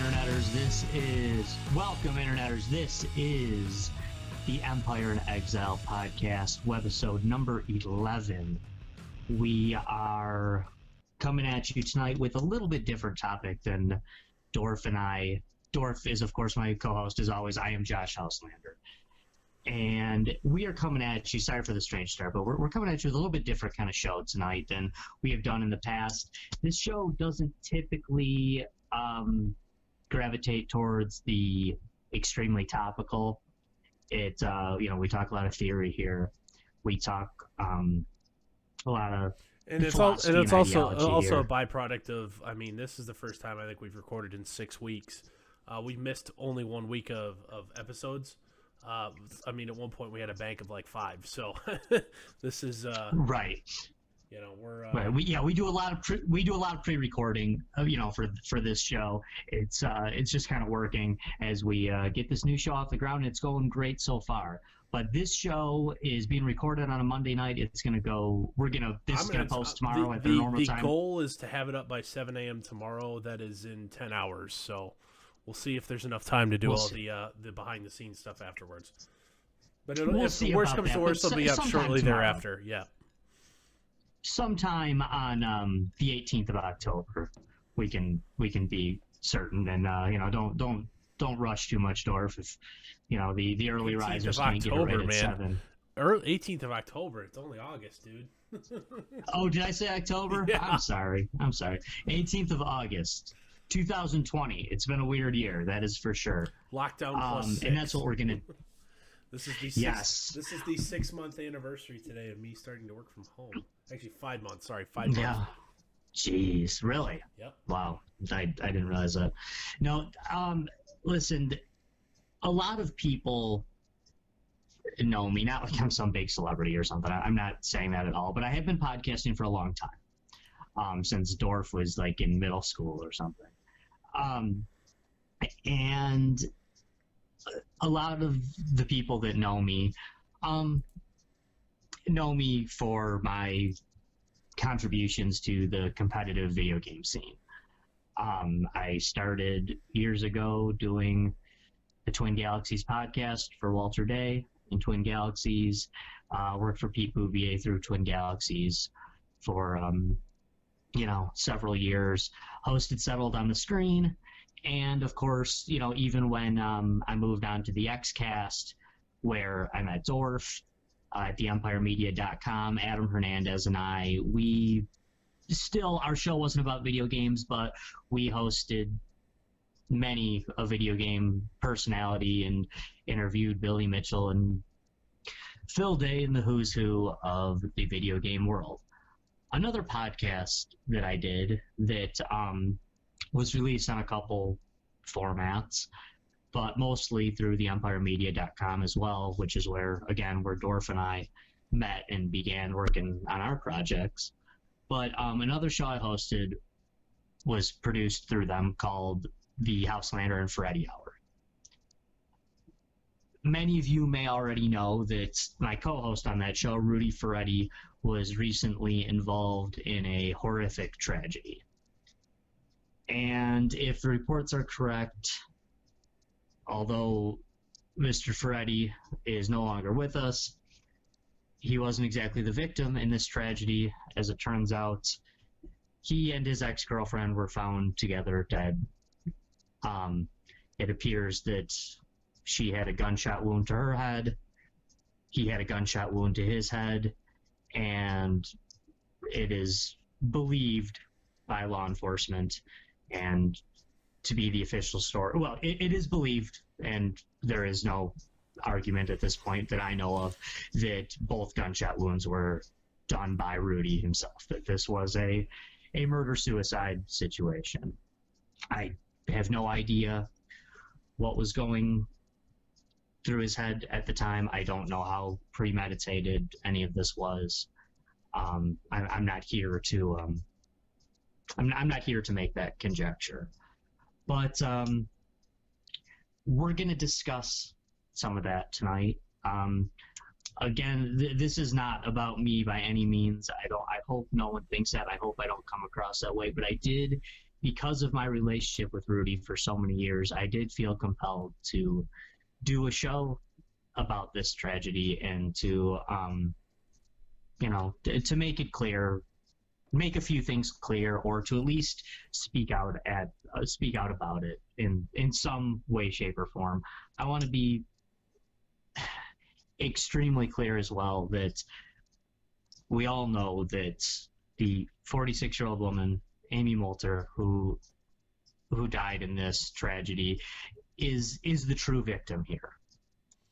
Welcome, Interneters. This is the Empire In Exile Podcast, webisode number 11. We are coming at you tonight with a little bit different topic than Dorf and I. Dorf is, of course, my co-host, as always. I am Josh Houselander. And we are coming at you, sorry for the strange start, but we're coming at you with a little bit different kind of show tonight than we have done in the past. This show doesn't typically gravitate towards the extremely topical. We talk a lot of theory here. We talk a lot of it's also a byproduct of. I mean, this is the first time I think we've recorded in 6 weeks. We missed only 1 week of episodes. At one point we had a bank of like 5. So this is right. We're right. We do a lot of pre-recording. For this show, it's just kind of working as we get this new show off the ground. It's going great so far. But this show is being recorded on a Monday night. This is gonna post tomorrow at the normal time. The goal is to have it up by 7 a.m. tomorrow. That is in 10 hours. So we'll see if there's enough time to do the behind the scenes stuff afterwards. But if the worst comes to worst, it'll be up shortly thereafter. Yeah. Sometime on the 18th of October, we can be certain, and don't rush too much, Dorf. If the early risers can't get it right at 7. 18th of October. It's only August, dude. Oh, did I say October? Yeah. I'm sorry. 18th of August, 2020. It's been a weird year, that is for sure. Lockdown plus 6. And that's what we're gonna. This is the 6-month anniversary today of me starting to work from home. Actually, 5 months. Sorry, 5 months. Yeah. Jeez, really? Yep. Wow, I didn't realize that. No, listen, a lot of people know me, not like I'm some big celebrity or something. I'm not saying that at all, but I have been podcasting for a long time, since Dorf was like in middle school or something. And a lot of the people that know me for my contributions to the competitive video game scene. I started years ago doing the Twin Galaxies podcast for Walter Day in Twin Galaxies. Worked for Pete Bouvier through Twin Galaxies for several years. Hosted Settled on the Screen. And of course, even when I moved on to the XCast, where I met Dorf at the EmpireMedia.com, Adam Hernandez and I, our show wasn't about video games, but we hosted many a video game personality and interviewed Billy Mitchell and Phil Day in the who's who of the video game world. Another podcast that I did that was released on a couple formats, but mostly through the EmpireMedia.com as well, which is where Dorf and I met and began working on our projects. But another show I hosted was produced through them called the Houselander and Ferretti Hour. Many of you may already know that my co-host on that show, Rudy Ferretti, was recently involved in a horrific tragedy. And if the reports are correct, although Mr. Ferretti is no longer with us, he wasn't exactly the victim in this tragedy. As it turns out, he and his ex-girlfriend were found together dead. It appears that she had a gunshot wound to her head. He had a gunshot wound to his head. And it is believed by law enforcement and to be the official story. Well, it is believed, and there is no argument at this point that I know of, that both gunshot wounds were done by Rudy himself, that this was a murder-suicide situation. I have no idea what was going through his head at the time. I don't know how premeditated any of this was. I'm not here to I'm not here to make that conjecture, but we're going to discuss some of that tonight. Again, this is not about me by any means. I hope no one thinks that. I hope I don't come across that way. But I did because of my relationship with Rudy for so many years, I did feel compelled to do a show about this tragedy and to, to make it clear, make a few things clear, or to at least speak out about it in some way, shape, or form. I want to be extremely clear as well that we all know that the 46-year-old woman, Amy Moulter, who died in this tragedy, is the true victim here.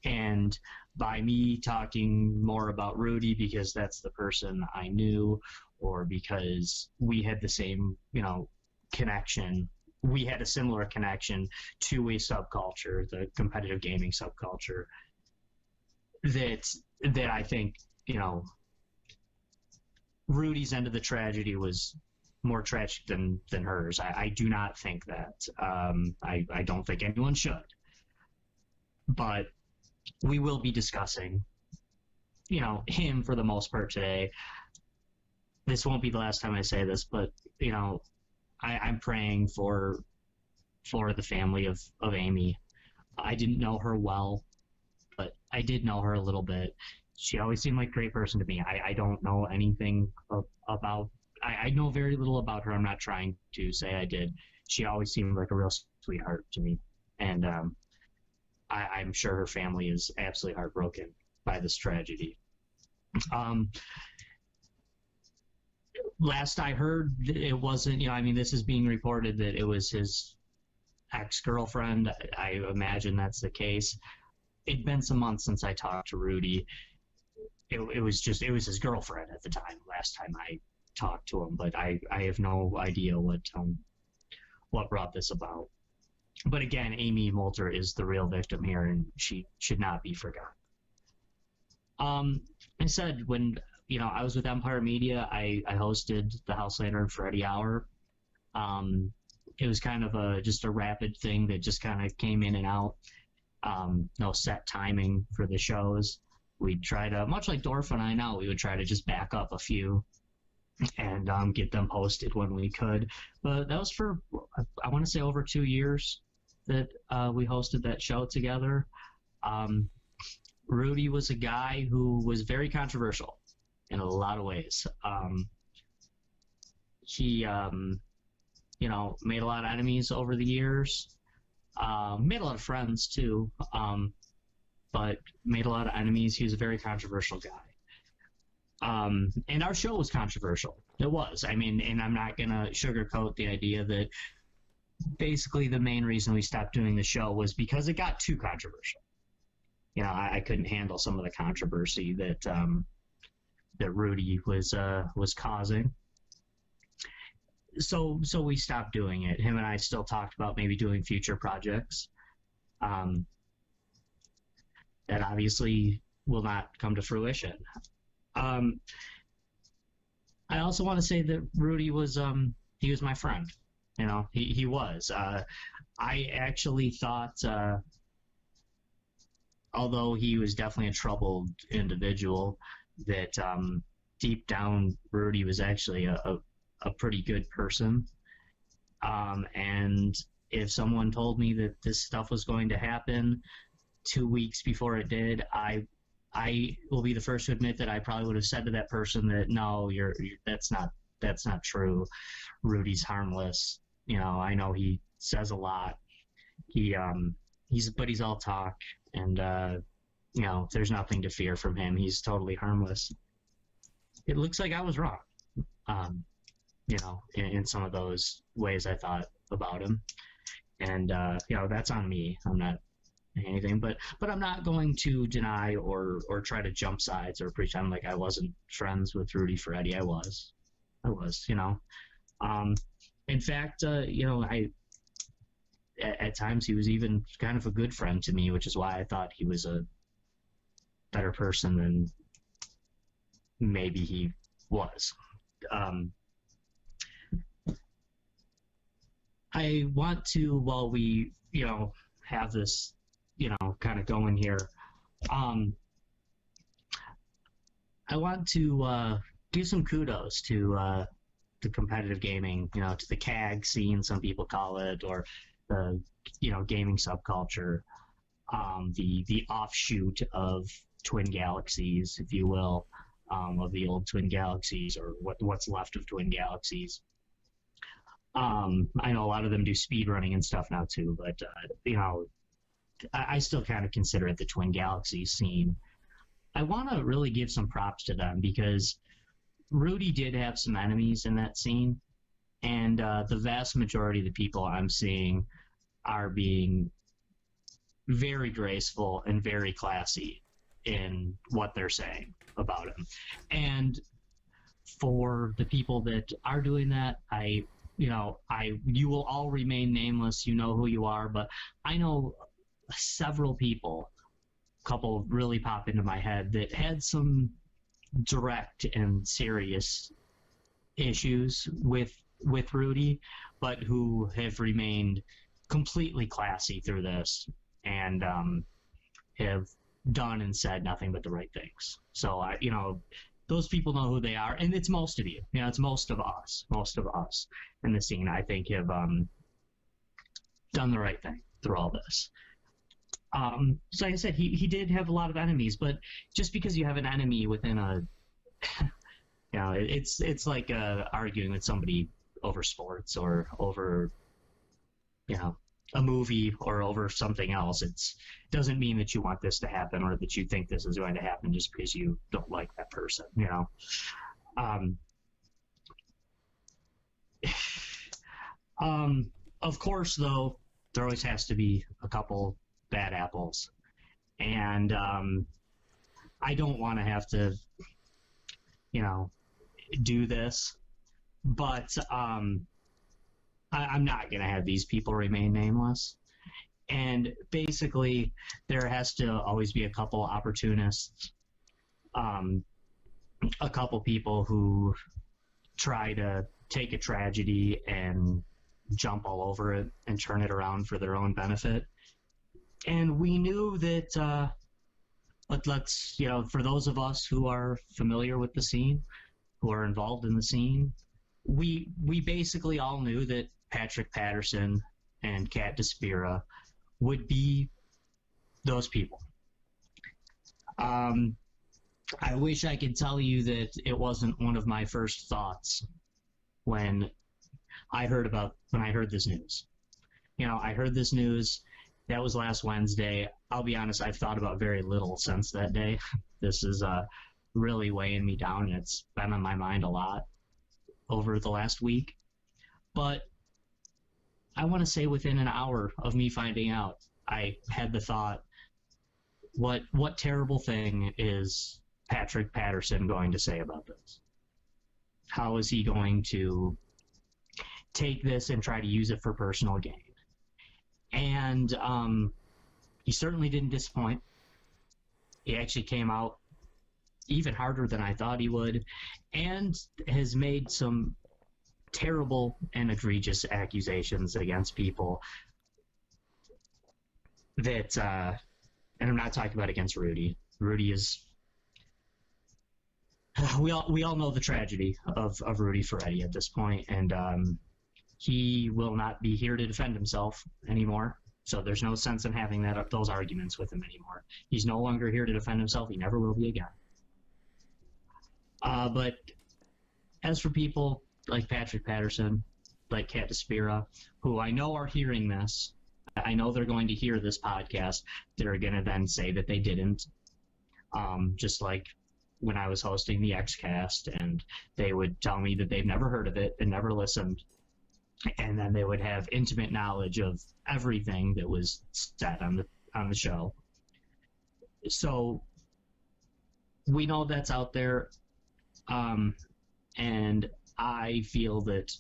And by me talking more about Rudy because that's the person I knew, or because we had the same, connection, we had a similar connection to a subculture, the competitive gaming subculture, that I think, Rudy's end of the tragedy was more tragic than hers. I do not think that. I don't think anyone should. But we will be discussing, him for the most part today. This won't be the last time I say this, but, I'm praying for the family of Amy. I didn't know her well, but I did know her a little bit. She always seemed like a great person to me. I don't know anything about, I know very little about her. I'm not trying to say I did. She always seemed like a real sweetheart to me. And I'm sure her family is absolutely heartbroken by this tragedy. Last I heard, it wasn't, this is being reported that it was his ex-girlfriend. I imagine that's the case. It'd been some months since I talked to Rudy. It was his girlfriend at the time, last time I talked to him, but I have no idea what brought this about. But again, Amy Moulter is the real victim here, and she should not be forgotten. I said, when I was with Empire Media, I hosted the Houselander and Freddy Hour. It was kind of just a rapid thing that just kind of came in and out. No set timing for the shows. We'd try to, much like Dorf and I now, we would try to just back up a few and get them posted when we could. But that was for, I want to say, over 2 years that we hosted that show together. Rudy was a guy who was very controversial in a lot of ways. He, made a lot of enemies over the years. Made a lot of friends too, but made a lot of enemies. He was a very controversial guy. And our show was controversial. It was. And I'm not going to sugarcoat the idea that basically the main reason we stopped doing the show was because it got too controversial. I couldn't handle some of the controversy that Rudy was causing. So we stopped doing it. Him and I still talked about maybe doing future projects. That obviously will not come to fruition. I also want to say that Rudy was he was my friend. He was. I actually thought, although he was definitely a troubled individual, that deep down Rudy was actually a pretty good person. And if someone told me that this stuff was going to happen 2 weeks before it did, I will be the first to admit that I probably would have said to that person that, no, that's not true. Rudy's harmless. I know he says a lot. He's all talk, and there's nothing to fear from him. He's totally harmless. It looks like I was wrong. In some of those ways I thought about him. And, that's on me. I'm not anything, but I'm not going to deny or try to jump sides or pretend like I wasn't friends with Rudy Freddy. I was. In fact, at times he was even kind of a good friend to me, which is why I thought he was a better person than maybe he was. I want to, while we, have this, kind of going here, I want to give some kudos to the competitive gaming, to the CAG scene, some people call it, or the, gaming subculture, the offshoot of Twin Galaxies, if you will, of the old Twin Galaxies, or what's left of Twin Galaxies. I know a lot of them do speed running and stuff now too, but I still kind of consider it the Twin Galaxies scene. I want to really give some props to them because Rudy did have some enemies in that scene, and the vast majority of the people I'm seeing are being very graceful and very classy in what they're saying about him. And for the people that are doing that, you will all remain nameless. You know who you are, but I know several people, a couple really pop into my head, that had some direct and serious issues with Rudy, but who have remained completely classy through this and have done and said nothing but the right things. So those people know who they are, and it's most of you. It's most of us in the scene, I think, have done the right thing through all this. So like I said, he did have a lot of enemies, but just because you have an enemy within a, it's like arguing with somebody over sports or over, a movie or over something else. It doesn't mean that you want this to happen or that you think this is going to happen just because you don't like that person, Of course, though, there always has to be a couple bad apples, and I don't want to have to do this, but I'm not going to have these people remain nameless. And basically there has to always be a couple opportunists, a couple people who try to take a tragedy and jump all over it and turn it around for their own benefit. And we knew that, let's, for those of us who are familiar with the scene, who are involved in the scene, we basically all knew that Patrick Patterson and Kat Despira would be those people. I wish I could tell you that it wasn't one of my first thoughts when I heard this news. I heard this news. That was last Wednesday. I'll be honest, I've thought about very little since that day. This is really weighing me down, and it's been on my mind a lot over the last week. But I want to say within an hour of me finding out, I had the thought, what terrible thing is Patrick Patterson going to say about this? How is he going to take this and try to use it for personal gain? And he certainly didn't disappoint. He actually came out even harder than I thought he would, and has made some terrible and egregious accusations against people that, and I'm not talking about against Rudy. Rudy is, we all know the tragedy of Rudy Ferretti at this point, and he will not be here to defend himself anymore. So there's no sense in having those arguments with him anymore. He's no longer here to defend himself. He never will be again. But as for people like Patrick Patterson, like Kat Despira, who I know are hearing this, I know they're going to hear this podcast. They're going to then say that they didn't. Just like when I was hosting the XCast, and they would tell me that they've never heard of it and never listened. And then they would have intimate knowledge of everything that was said on the show. So we know that's out there. And I feel that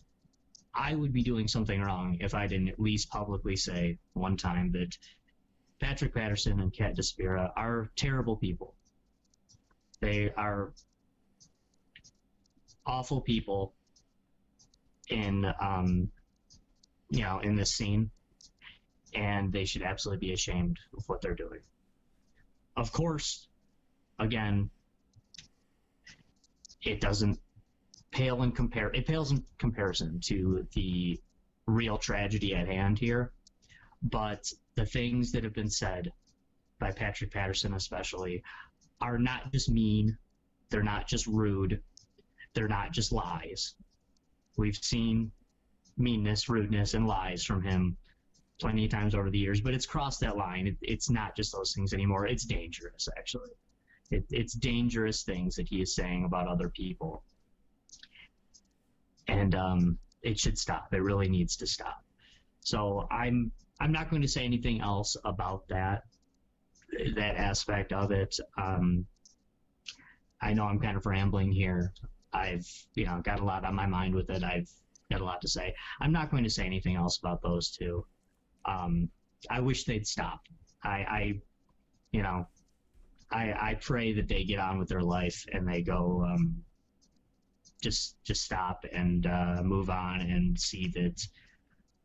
I would be doing something wrong if I didn't at least publicly say one time that Patrick Patterson and Kat Despira are terrible people. They are awful people in in this scene, and they should absolutely be ashamed of what they're doing. Of course, again, it doesn't it pales in comparison to the real tragedy at hand here. But the things that have been said by Patrick Patterson especially are not just mean, they're not just rude, they're not just lies. We've seen meanness, rudeness, and lies from him plenty of times over the years, but it's crossed that line. It's not just those things anymore. It's dangerous, actually. It's dangerous things that he is saying about other people. And it should stop. It really needs to stop. So I'm not going to say anything else about that aspect of it. I know I'm kind of rambling here. I've got a lot on my mind with it. I've got a lot to say. I'm not going to say anything else about those two. I wish they'd stop. I pray that they get on with their life and they go just stop and move on and see that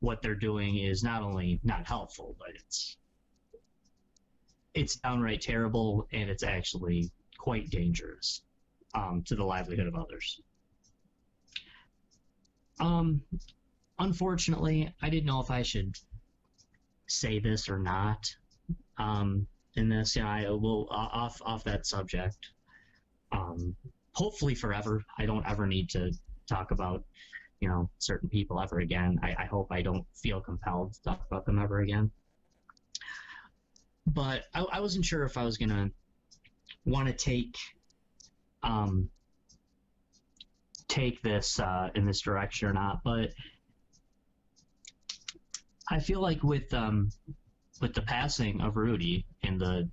what they're doing is not only not helpful, but it's downright terrible, and it's actually quite dangerous to the livelihood of others. Unfortunately, I didn't know if I should say this or not in this. I will off that subject. Hopefully forever. I don't ever need to talk about certain people ever again. I hope I don't feel compelled to talk about them ever again. But I wasn't sure if I was gonna want to take this in this direction or not. But I feel like with the passing of Rudy in the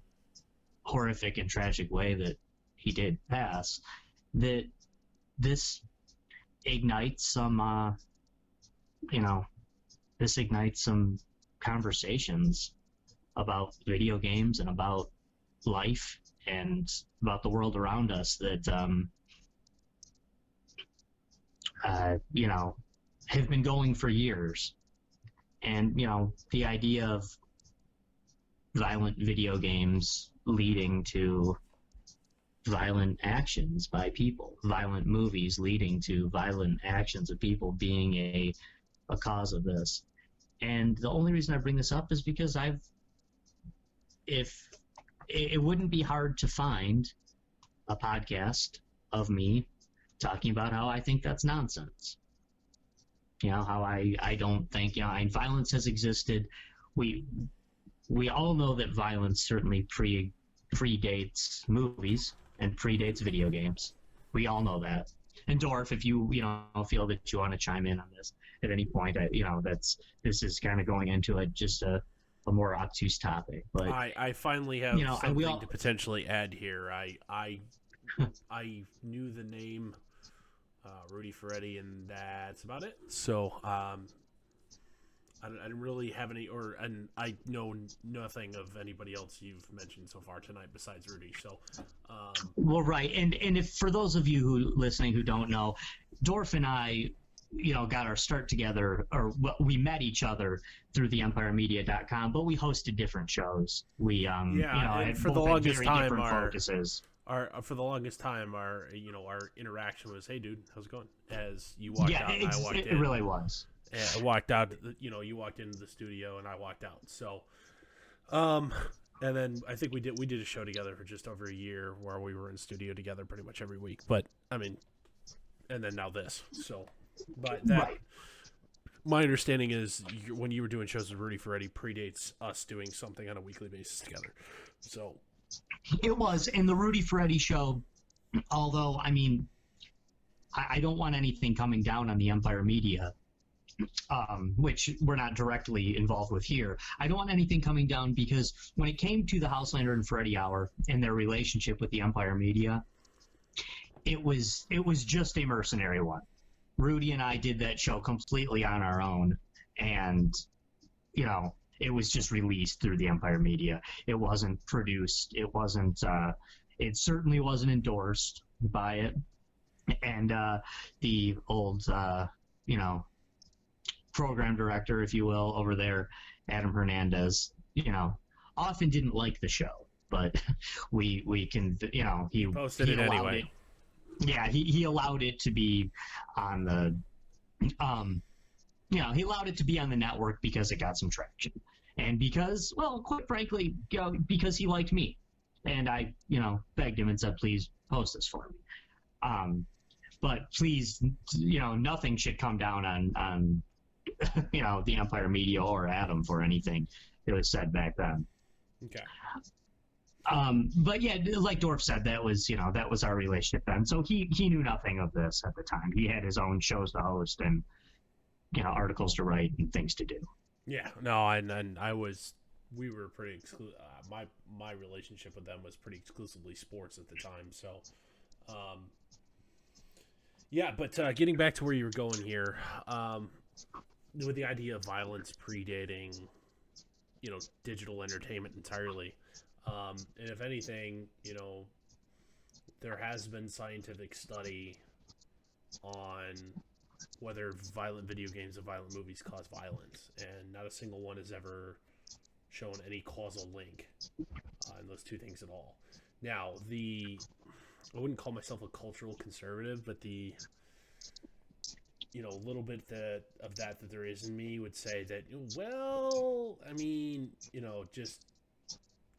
horrific and tragic way that he did pass, that this ignites some conversations about video games and about life and about the world around us that have been going for years. And the idea of violent video games leading to violent actions by people, violent movies leading to violent actions of people being a cause of this. And the only reason I bring this up is because if it wouldn't be hard to find a podcast of me talking about how I think that's nonsense. How I don't think, violence has existed. We all know that violence certainly predates movies and predates video games. We all know that. And Dorf, if you feel that you want to chime in on this at any point, this is kind of going into a more obtuse topic. But I finally have something to potentially add here. I knew the name Rudy Ferretti, and that's about it. So I didn't really have any, and I know nothing of anybody else you've mentioned so far tonight besides Rudy. So, well, right, and if for those of you listening who don't know, Dorf and I, got our start together, or we met each other through the EmpireMedia.com, but we hosted different shows. We, and for the longest time, focuses. For the longest time, our interaction was, "Hey, dude, how's it going?" As you walked out, and I walked in. It really was. I walked out. You walked into the studio, and I walked out. So, and then I think we did a show together for just over a year, where we were in studio together pretty much every week. But I mean, and then now this. So, but that. Right. My understanding is when you were doing shows with Rudy Ferretti predates us doing something on a weekly basis together. So. It was, and the Rudy Ferretti show, although, I don't want anything coming down on the Empire Media, which we're not directly involved with here. I don't want anything coming down because when it came to the Houselander and Ferretti Hour and their relationship with the Empire Media, it was just a mercenary one. Rudy and I did that show completely on our own, and, it was just released through the Empire Media. It wasn't produced. It wasn't. It certainly wasn't endorsed by it. And the old, program director, if you will, over there, Adam Hernandez, often didn't like the show, but we can, he posted it anyway. Yeah, he allowed it to be on the he allowed it to be on the network because it got some traction, and because, well, quite frankly, because he liked me, and I, begged him and said, please post this for me. But please, nothing should come down on the Empire Media or Adam for anything that was said back then. Okay. But yeah, like Dorf said, that was our relationship then. So he knew nothing of this at the time. He had his own shows to host and articles to write and things to do. Yeah, no, and we were pretty exclusive. My relationship with them was pretty exclusively sports at the time. So, yeah, but getting back to where you were going here, with the idea of violence predating, digital entertainment entirely. And if anything, there has been scientific study on whether violent video games and violent movies cause violence, and not a single one has ever shown any causal link in those two things at all. Now, I wouldn't call myself a cultural conservative, but the little bit of that there is in me would say that, well, I mean, just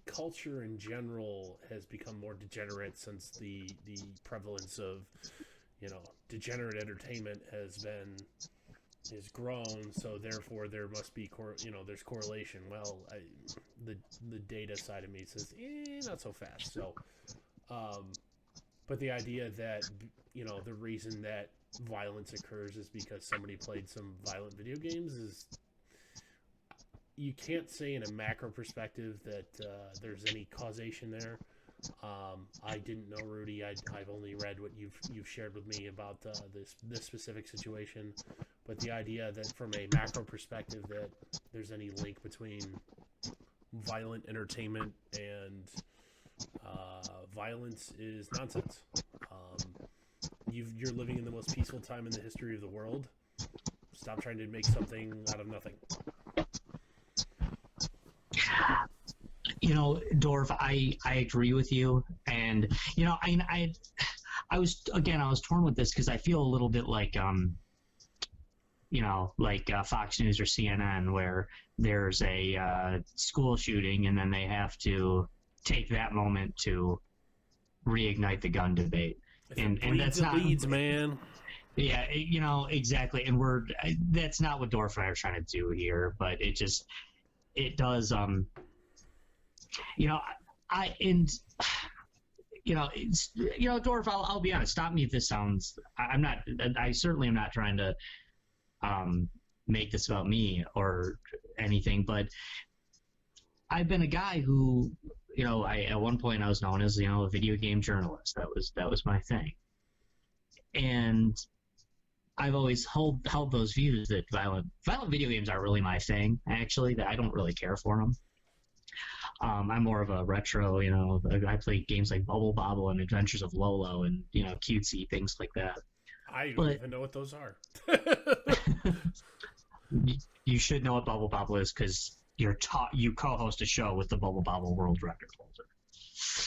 culture in general has become more degenerate since the prevalence of degenerate entertainment has grown, so therefore there must be there's correlation. Well, the data side of me says not so fast. So but the idea that the reason that violence occurs is because somebody played some violent video games is, you can't say in a macro perspective that there's any causation there. I didn't know, Rudy. I've only read what you've shared with me about this specific situation, but the idea that from a macro perspective that there's any link between violent entertainment and violence is nonsense. You're living in the most peaceful time in the history of the world. Stop trying to make something out of nothing. Dorf, I agree with you, and I was torn with this because I feel a little bit like Fox News or CNN, where there's a school shooting and then they have to take that moment to reignite the gun debate, and that's not leads, man. Yeah, exactly, and that's not what Dorf and I are trying to do here, but it does. Dorf, I'll be honest. Stop me if this sounds. I certainly am not trying to make this about me or anything, but I've been a guy who, at one point I was known as, a video game journalist. That was my thing, and I've always held those views that violent video games aren't really my thing. Actually, that I don't really care for them. I'm more of a retro, I play games like Bubble Bobble and Adventures of Lolo and, cutesy things like that. I don't even know what those are. You should know what Bubble Bobble is because you co-host a show with the Bubble Bobble world record holder.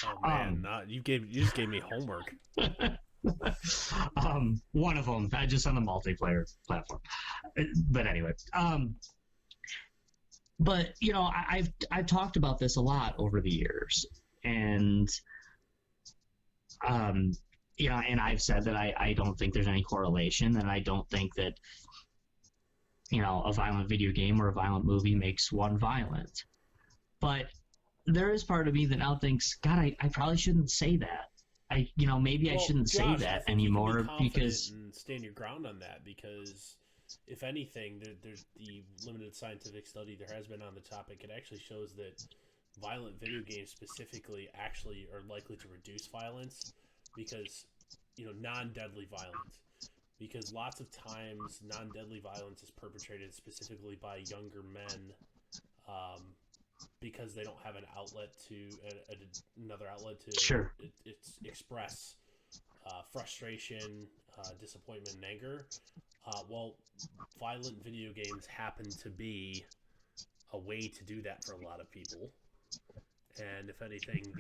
Oh man, you just gave me homework. One of them, just on the multiplayer platform. But anyway, but I've talked about this a lot over the years, and and I've said that I don't think there's any correlation, and I don't think that a violent video game or a violent movie makes one violent. But there is part of me that now thinks, God, I probably shouldn't say that. Maybe I shouldn't say that anymore, because and stand your ground on that, because if anything, there's the limited scientific study there has been on the topic. It actually shows that violent video games specifically actually are likely to reduce violence because, non-deadly violence. Because lots of times non-deadly violence is perpetrated specifically by younger men because they don't have an outlet another outlet to sure. Express frustration, disappointment, and anger. Well, violent video games happen to be a way to do that for a lot of people. And if anything,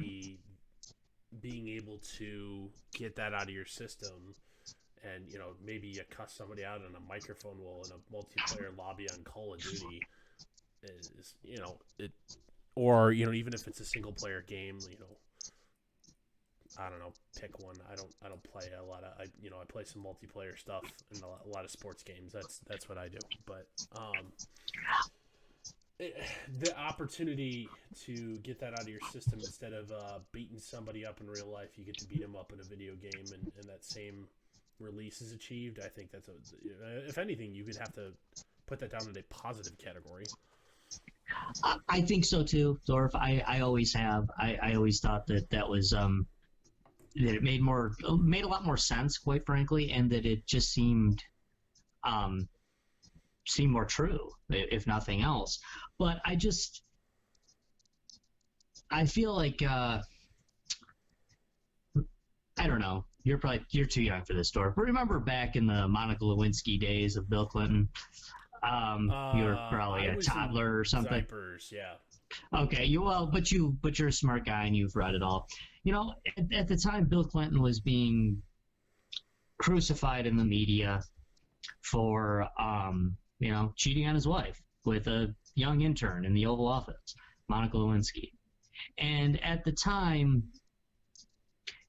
being able to get that out of your system, and maybe you cuss somebody out on a microphone while in a multiplayer lobby on Call of Duty is it, or even if it's a single player game, I don't know, pick one. I don't play a lot of I play some multiplayer stuff and a lot of sports games. That's what I do. But the opportunity to get that out of your system instead of beating somebody up in real life, you get to beat them up in a video game, and that same release is achieved. I think that's if anything, you could have to put that down in a positive category. I think so too, Dorf. I always have. I always thought that was that it made a lot more sense, quite frankly, and that it just seemed more true, if nothing else. But I feel like I don't know. You're too young for this, Dorf. But remember back in the Monica Lewinsky days of Bill Clinton? You were probably a toddler or something. Diapers, yeah. Okay, but you're a smart guy and you've read it all. At the time, Bill Clinton was being crucified in the media for cheating on his wife with a young intern in the Oval Office, Monica Lewinsky. And at the time,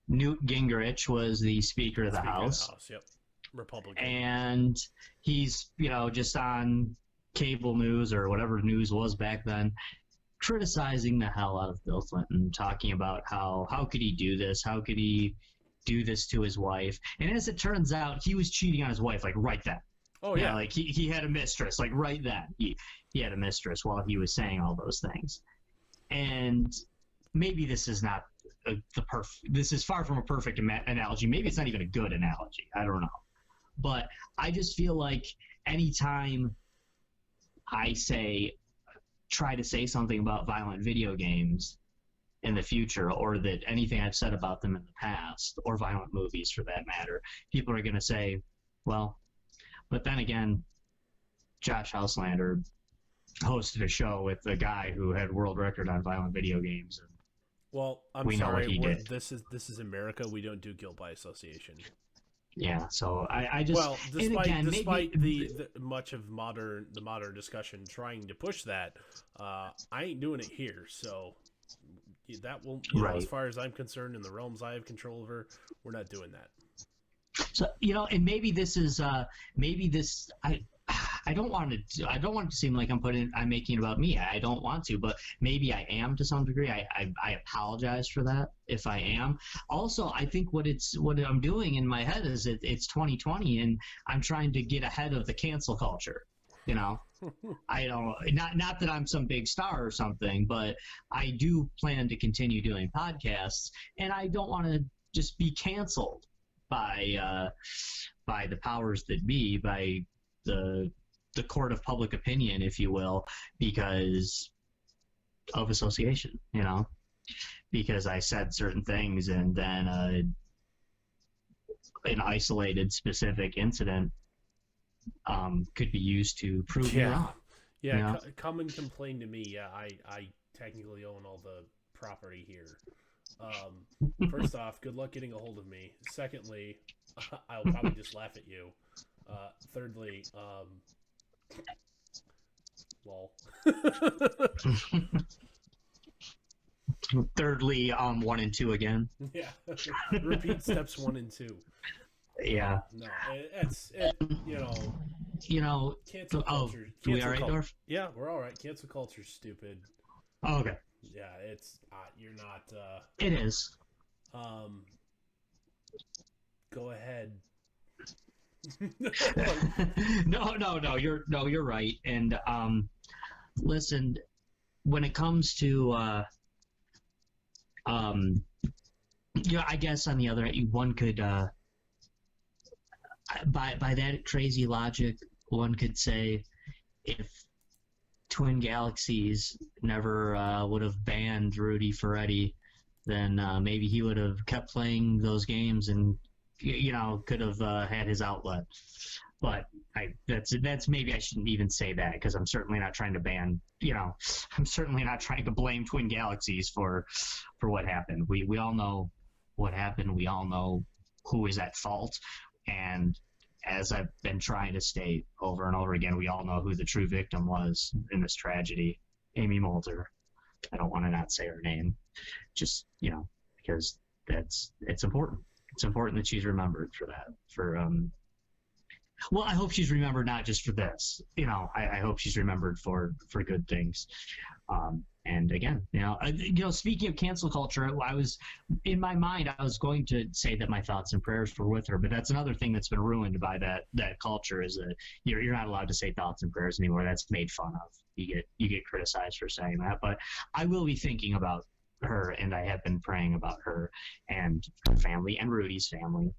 Newt Gingrich was the Speaker of the House. Yep. Republican. And he's, just on cable news or whatever news was back then, criticizing the hell out of Bill Clinton, talking about how could he do this? How could he do this to his wife? And as it turns out, he was cheating on his wife, like, right then. Oh, yeah. Like, he had a mistress, like, right then. He had a mistress while he was saying all those things. And maybe this is not this is far from a perfect analogy. Maybe it's not even a good analogy. I don't know. But I just feel like anytime I try to say something about violent video games in the future, or that anything I've said about them in the past, or violent movies for that matter, people are going to say, well, but then again, Josh Houselander hosted a show with a guy who had world record on violent video games. And well, I'm sorry, this is America. We don't do guilt by association. Yeah, so I just despite the much of the modern discussion trying to push that, I ain't doing it here. So that will, right. As far as I'm concerned, in the realms I have control over, we're not doing that. So and maybe this is I don't want it to seem like I'm making it about me. I don't want to, but maybe I am to some degree. I apologize for that if I am. Also, I think what I'm doing in my head is it's 2020 and I'm trying to get ahead of the cancel culture. I don't, not that I'm some big star or something, but I do plan to continue doing podcasts, and I don't want to just be canceled by the powers that be, by the court of public opinion, if you will, because of association, because I said certain things, and then an isolated specific incident could be used to prove me wrong. Yeah, come and complain to me. Yeah, I technically own all the property here. First off, good luck getting a hold of me. Secondly, I'll probably just laugh at you. Thirdly, lol. Thirdly, 1 and 2 again. Yeah, repeat steps 1 and 2. Yeah. No, it's cancel culture. Do we all right, Dorf? Yeah, we're all right. Cancel culture's stupid. Oh, okay. Yeah, it's you're not. It is. Go ahead. No. You're right. And listen, when it comes to I guess on the other hand, one could by that crazy logic, one could say if Twin Galaxies never would have banned Rudy Ferretti, then maybe he would have kept playing those games and could have had his outlet. But that's maybe I shouldn't even say that, because I'm certainly not trying to ban. I'm certainly not trying to blame Twin Galaxies for what happened. We all know what happened. We all know who is at fault. And as I've been trying to state over and over again, we all know who the true victim was in this tragedy, Amy Moulder. I don't want to not say her name, just, because it's important. It's important that she's remembered for that. Well, I hope she's remembered not just for this. I hope she's remembered for good things. And again, speaking of cancel culture, I was in my mind, I was going to say that my thoughts and prayers were with her, but that's another thing that's been ruined by that culture is that you're not allowed to say thoughts and prayers anymore. That's made fun of. You get criticized for saying that, but I will be thinking about her, and I have been praying about her and her family and Rudy's family.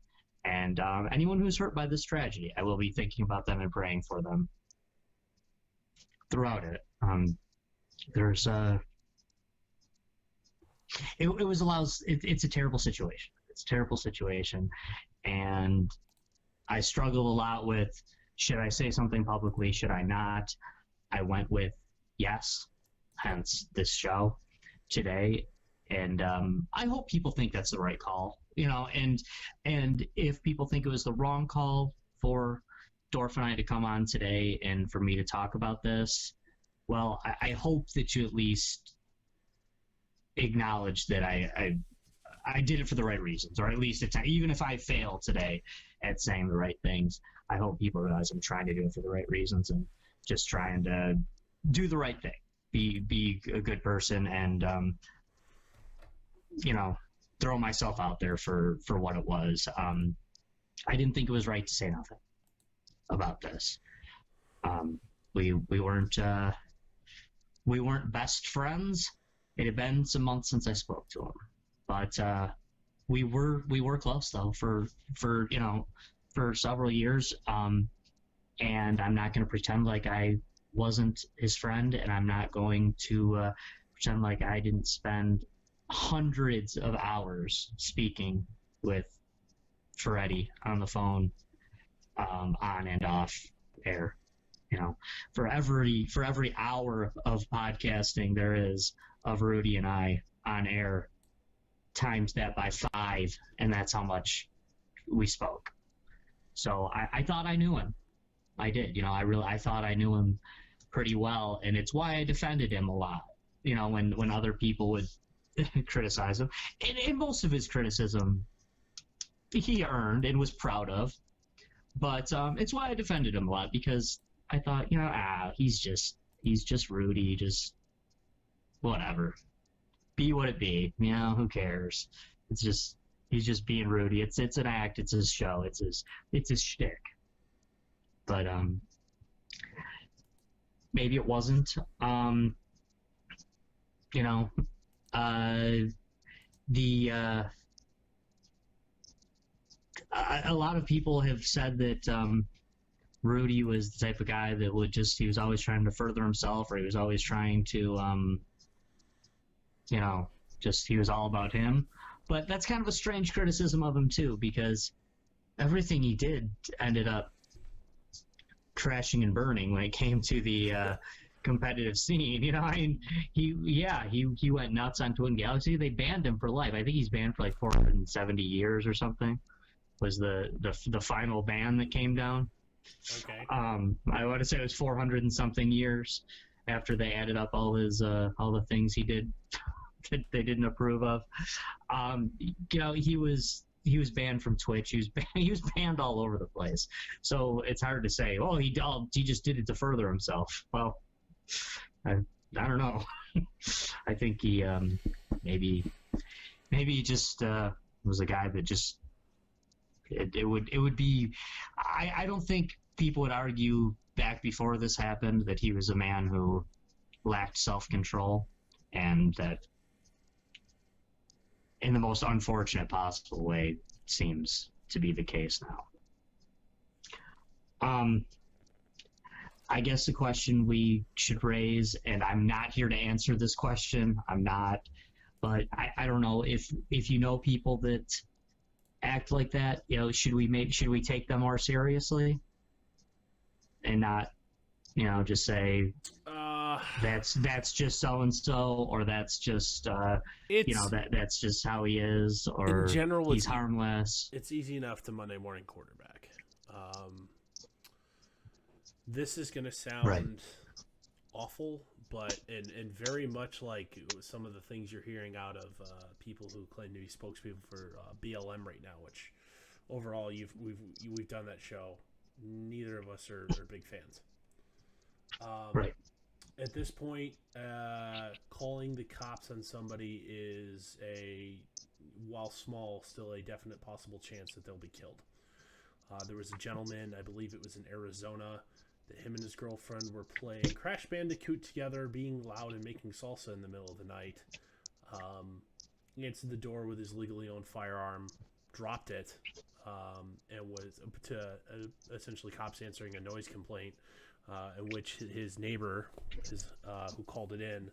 And anyone who's hurt by this tragedy, I will be thinking about them and praying for them throughout it. It's a terrible situation. It's a terrible situation. And I struggled a lot with, should I say something publicly? Should I not? I went with yes, hence this show today. And I hope people think that's the right call. And if people think it was the wrong call for Dorf and I to come on today and for me to talk about this, well, I hope that you at least acknowledge that I did it for the right reasons, or at least even if I fail today at saying the right things, I hope people realize I'm trying to do it for the right reasons and just trying to do the right thing, be a good person, and throw myself out there for what it was. I didn't think it was right to say nothing about this. We weren't best friends. It had been some months since I spoke to him, but we were close though for several years. And I'm not going to pretend like I wasn't his friend, and I'm not going to pretend like I didn't spend hundreds of hours speaking with Freddie on the phone, on and off air. For every hour of podcasting there is of Rudy and I on air, times that by 5, and that's how much we spoke. So I thought I knew him. I did. I thought I knew him pretty well, and it's why I defended him a lot. When other people would criticize him, and most of his criticism he earned and was proud of, but it's why I defended him a lot, because I thought, he's just Rudy, just whatever, be what it be, who cares? He's just being Rudy. It's an act, it's his show, it's his shtick. But maybe it wasn't. A lot of people have said that Rudy was the type of guy that he was always trying to further himself, or he was always trying to, he was all about him. But that's kind of a strange criticism of him too, because everything he did ended up crashing and burning when it came to the competitive scene. He went nuts on Twin Galaxy. They banned him for life. I think he's banned for like 470 years or something, was the final ban that came down. Okay. I want to say it was 400 and something years after they added up all the things he did that they didn't approve of. He was banned from Twitch. He was banned all over the place. So it's hard to say, oh, he just did it to further himself. Well, I don't know. I think he maybe he just was a guy that just it would be. I don't think people would argue back before this happened that he was a man who lacked self-control, and that in the most unfortunate possible way seems to be the case now. I guess the question we should raise, and I'm not here to answer this question, I'm not, but I don't know if you know people that act like that, should we take them more seriously and not, just say, I that's just so and so, or that's just that's just how he is, or in general, he's harmless. It's easy enough to Monday morning quarterback. This is going to sound awful, but and very much like some of the things you're hearing out of people who claim to be spokespeople for BLM right now, which overall we've done that show. Neither of us are big fans. At this point, calling the cops on somebody is while small, still a definite possible chance that they'll be killed. There was a gentleman, I believe it was in Arizona, that him and his girlfriend were playing Crash Bandicoot together, being loud and making salsa in the middle of the night. He answered the door with his legally owned firearm, dropped it, and was essentially cops answering a noise complaint, in which his neighbor, who called it in,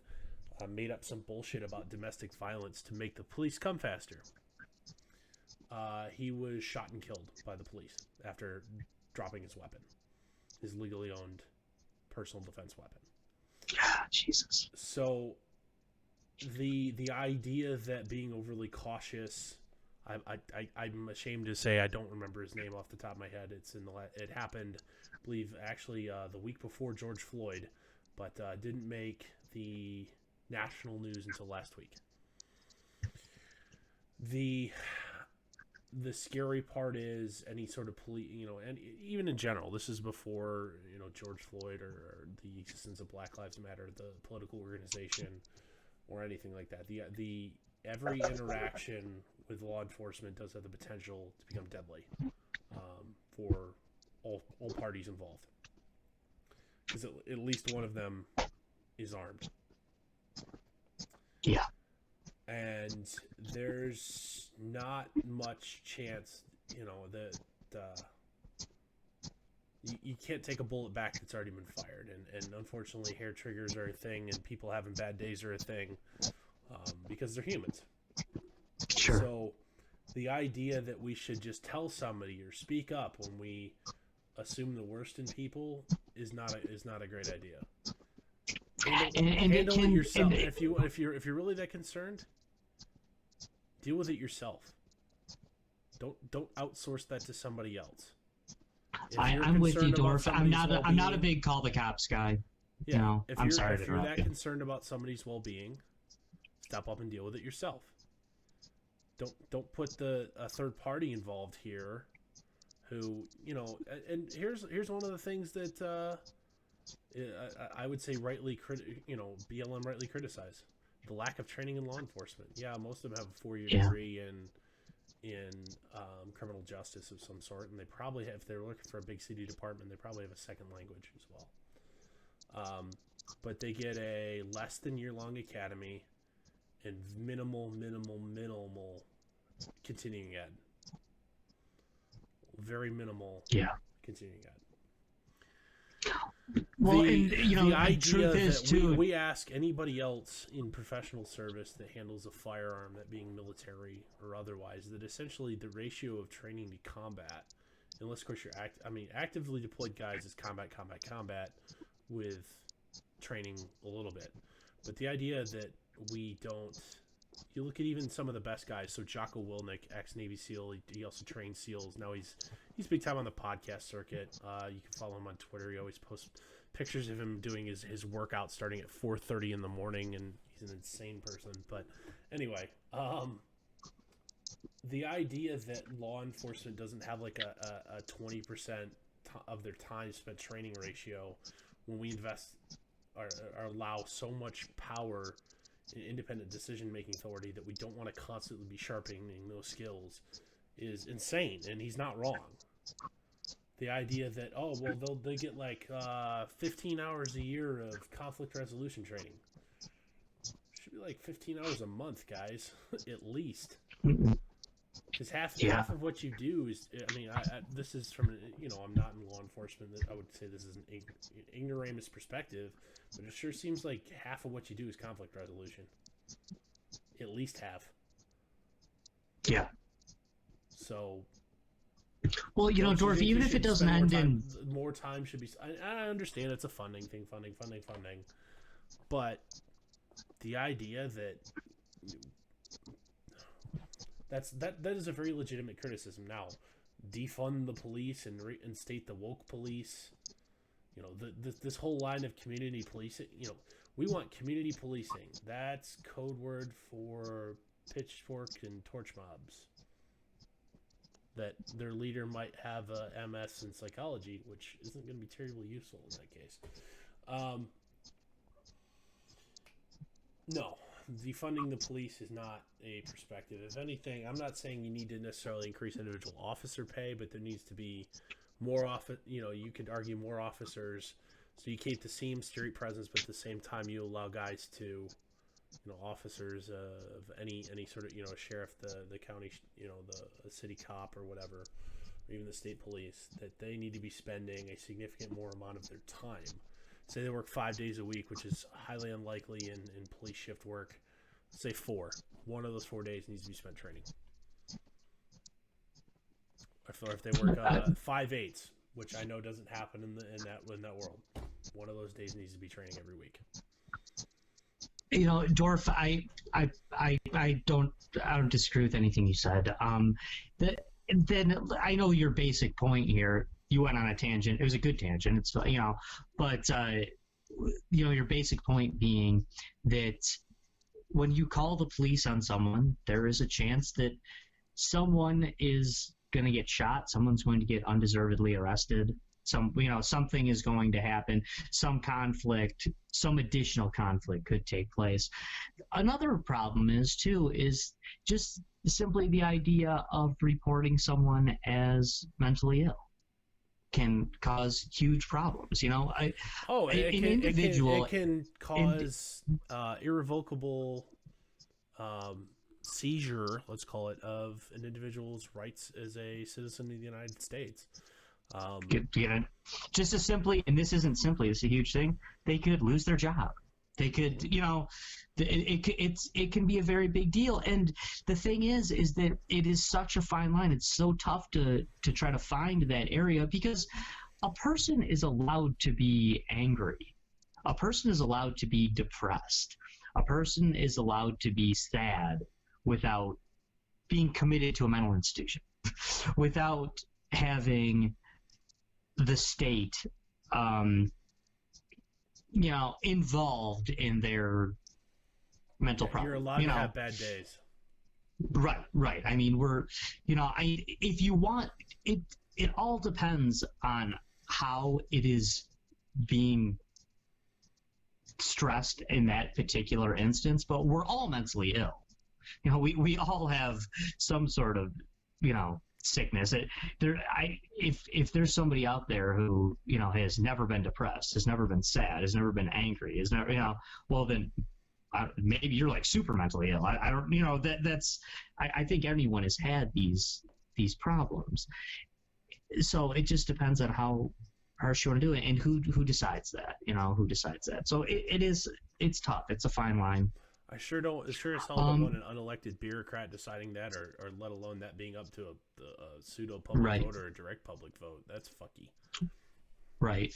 made up some bullshit about domestic violence to make the police come faster. He was shot and killed by the police after dropping his weapon, his legally owned personal defense weapon. Jesus. So the idea that being overly cautious, I'm ashamed to say I don't remember his name off the top of my head. It happened, I believe, actually the week before George Floyd, but didn't make the national news until last week. The scary part is any sort of police, and even in general, this is before George Floyd or the existence of Black Lives Matter, the political organization, or anything like that. The every interaction with law enforcement does have the potential to become deadly for all parties involved, because at least one of them is armed. Yeah. And there's not much chance, that you can't take a bullet back that's already been fired. And unfortunately, hair triggers are a thing, and people having bad days are a thing, because they're humans. Sure. So the idea that we should just tell somebody or speak up when we assume the worst in people is not a great idea. Handle it yourself. If you're really that concerned, deal with it yourself. Don't outsource that to somebody else. I'm with you, Dorf. I'm not a big call the cops guy. Yeah. If you're that you. concerned about somebody's well-being, step up and deal with it yourself. Don't put a third party involved here, who And here's one of the things that I would say BLM rightly criticized: the lack of training in law enforcement. Yeah, most of them have a 4-year degree in criminal justice of some sort, and they probably have, if they're looking for a big city department, they probably have a second language as well. But they get a less than year-long academy and minimal continuing ed. Very minimal continuing ed. Well, the idea truth is that too, we ask anybody else in professional service that handles a firearm, that being military or otherwise, that essentially the ratio of training to combat, unless of course you're actively deployed guys, is combat with training a little bit. But the idea that we don't, you look at even some of the best guys. So Jocko Willink, ex-Navy SEAL, he also trained SEALs. Now he's big time on the podcast circuit. You can follow him on Twitter. He always posts pictures of him doing his workout starting at 4:30 in the morning, and he's an insane person. But anyway, the idea that law enforcement doesn't have like a 20% of their time spent training ratio, when we invest or allow so much power in independent decision-making authority that we don't want to constantly be sharpening those skills, is insane. And he's not wrong. The idea that, they get like 15 hours a year of conflict resolution training. Should be like 15 hours a month, guys, at least. Because half of what you do is, this is from, I'm not in law enforcement. I would say this is an ignoramus perspective, but it sure seems like half of what you do is conflict resolution. At least half. Yeah. So. Well, Dorf, even if it doesn't end in... More time should be... I understand it's a funding thing. But the idea that is a very legitimate criticism. Now, defund the police and reinstate the woke police. You know, this whole line of community policing. You know, we want community policing. That's code word for pitchfork and torch mobs. That their leader might have a MS in psychology, which isn't going to be terribly useful in that case. No, defunding the police is not a perspective. If anything, I'm not saying you need to necessarily increase individual officer pay, but there needs to be more you could argue more officers, so you keep the same street presence, but at the same time you allow guys to, officers of any sort of, a sheriff, the county, the city cop or whatever, or even the state police, that they need to be spending a significant more amount of their time. Say they work 5 days a week, which is highly unlikely in police shift work. Say 4. One of those 4 days needs to be spent training. Or if they work 5/8, which I know doesn't happen in that world, one of those days needs to be training every week. Dorf, I don't disagree with anything you said. Then I know your basic point here. You went on a tangent. It was a good tangent. It's but your basic point being that when you call the police on someone, there is a chance that someone is going to get shot. Someone's going to get undeservedly arrested. Something is going to happen. Some conflict, some additional conflict could take place. Another problem is just simply the idea of reporting someone as mentally ill can cause huge problems. It can cause irrevocable seizure, let's call it, of an individual's rights as a citizen of the United States. Just as simply, and this isn't simply, it's a huge thing, they could lose their job. They could, it can be a very big deal. And the thing is that it is such a fine line. It's so tough to try to find that area, because a person is allowed to be angry. A person is allowed to be depressed. A person is allowed to be sad without being committed to a mental institution, without having the state, involved in their mental problems. You're allowed to have bad days. Right. I mean, if you want, it all depends on how it is being stressed in that particular instance, but we're all mentally ill. We all have some sort of, sickness. If there's somebody out there who has never been depressed, has never been sad, has never been angry, has never well then maybe you're like super mentally ill. I don't I think everyone has had these problems. So it just depends on how harsh you want to do it and who decides that. Who decides that. So it's tough. It's a fine line. I sure as hell don't want an unelected bureaucrat deciding that, or let alone that being up to a pseudo public vote or a direct public vote. That's fucky. Right.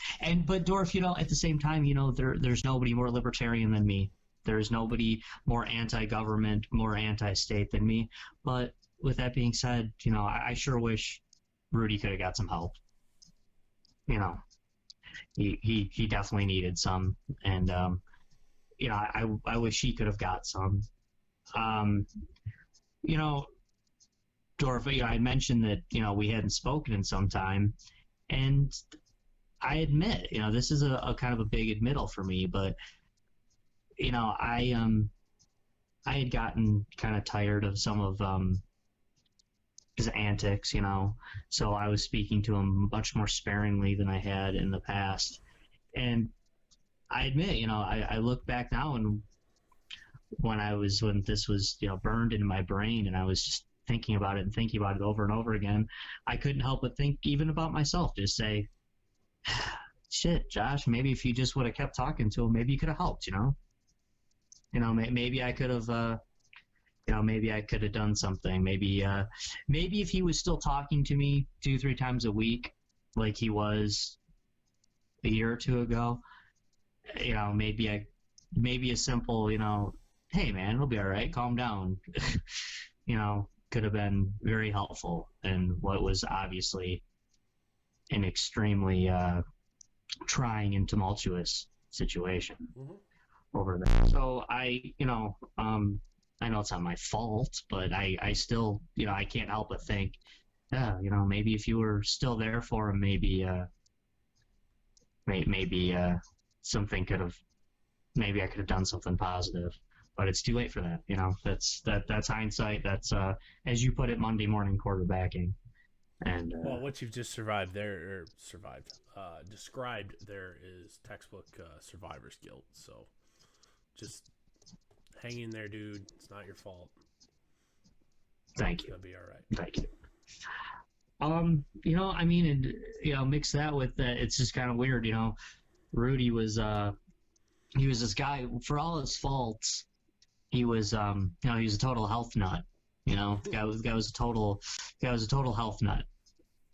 But Dorf, at the same time, there's nobody more libertarian than me. There's nobody more anti-government, more anti-state than me. But with that being said, I sure wish Rudy could have got some help. He definitely needed some, and I wish he could have got some. Dorf, I mentioned that, we hadn't spoken in some time, and I admit, this is a kind of a big admittal for me, but, I had gotten kind of tired of some of his antics, so I was speaking to him much more sparingly than I had in the past. And I admit, I look back now, and when this was, burned into my brain, and I was just thinking about it over and over again, I couldn't help but think even about myself, just say, shit, Josh, maybe if you just would have kept talking to him, maybe you could have helped, maybe I could have, maybe I could have done something. Maybe if he was still talking to me 2-3 times a week, like he was a year or two ago, maybe maybe a simple, hey man, it'll be all right, calm down, could have been very helpful in what was obviously an extremely trying and tumultuous situation over there. So I know it's not my fault, but I still, I can't help but think, yeah, maybe if you were still there for him, maybe something maybe I could have done something positive, but it's too late for that. That's hindsight. That's, as you put it, Monday morning quarterbacking. And well, what you've just described there is textbook survivor's guilt. So just hang in there, dude. It's not your fault. Thank you. It'll be all right. Thank you. Mix that with it's just kind of weird. Rudy was he was this guy, for all his faults, he was he was a total health nut. The guy was a total health nut.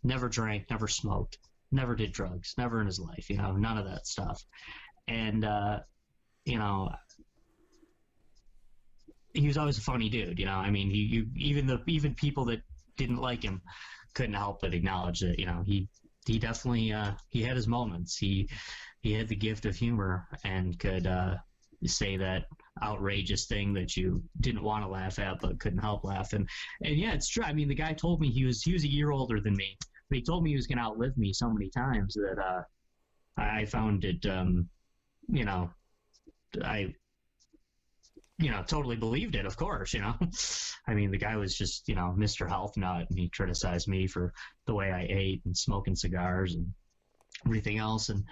Never drank, never smoked, never did drugs, never in his life, none of that stuff. And he was always a funny dude, even people that didn't like him couldn't help but acknowledge that, he definitely he had his moments. He had the gift of humor and could say that outrageous thing that you didn't want to laugh at but couldn't help laugh. And yeah, it's true. The guy told me he was a year older than me, but he told me he was going to outlive me so many times that I found it I totally believed it, of course. The guy was just Mr. Health Nut, and he criticized me for the way I ate and smoking cigars and everything else. And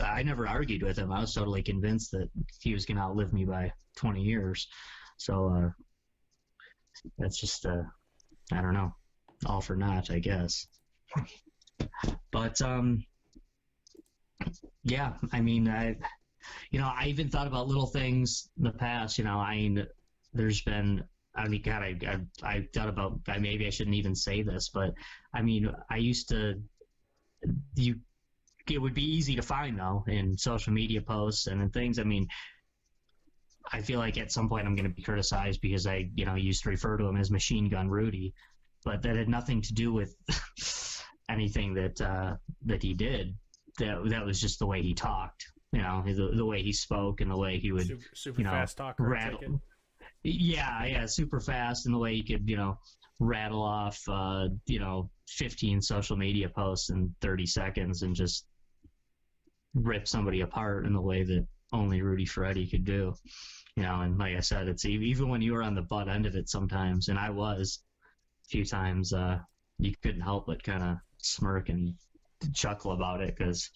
I never argued with him. I was totally convinced that he was going to outlive me by 20 years. So that's just, I don't know, all for naught, I guess. But, yeah, I even thought about little things in the past. There's been, I thought about, maybe I shouldn't even say this, but I used to, it would be easy to find though in social media posts and in things. I feel like at some point I'm going to be criticized because I used to refer to him as Machine Gun Rudy, but that had nothing to do with anything that he did. That was just the way he talked, the way he spoke and the way he would super fast talker. Rattle. Yeah, super fast, and the way he could rattle off 15 social media posts in 30 seconds and just rip somebody apart in the way that only Rudy Ferretti could do. And like I said, it's even when you were on the butt end of it sometimes, and I was a few times, you couldn't help but kind of smirk and chuckle about it because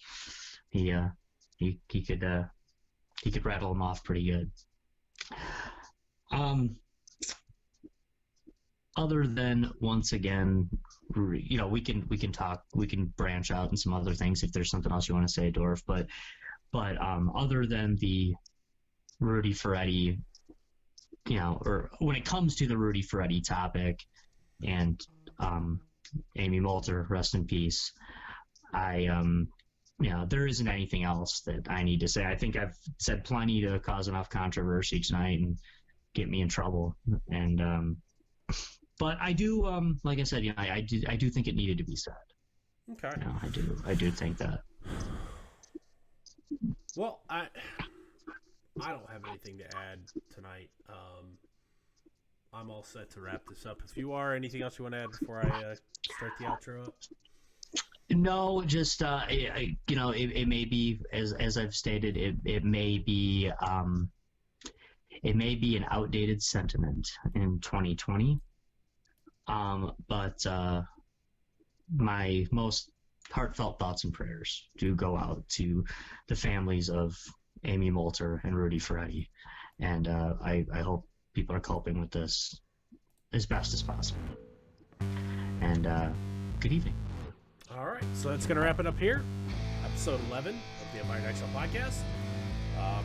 he could rattle them off pretty good. Other than, once again, we can talk, we can branch out in some other things if there's something else you want to say, Dorf. But other than the Rudy Ferretti, or when it comes to the Rudy Ferretti topic and Amy Moulter, rest in peace, there isn't anything else that I need to say. I think I've said plenty to cause enough controversy tonight and get me in trouble. And but I do, like I said, I do think it needed to be said. Okay. I do think that. Well, I don't have anything to add tonight. I'm all set to wrap this up. If you are, anything else you want to add before I start the outro up? No, just it may be, as I've stated, it may be an outdated sentiment in 2020. But my most heartfelt thoughts and prayers do go out to the families of Amy Moulter and Rudy Ferretti, and I hope people are coping with this as best as possible. And good evening. All right, so that's going to wrap it up here. Episode 11 of the Empire In Exile Podcast.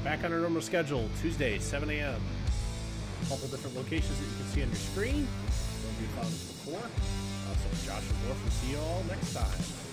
Back on our normal schedule, Tuesday, 7 a.m. A couple different locations that you can see on your screen. They'll be found as before. So Josh and Dorf will see you all next time.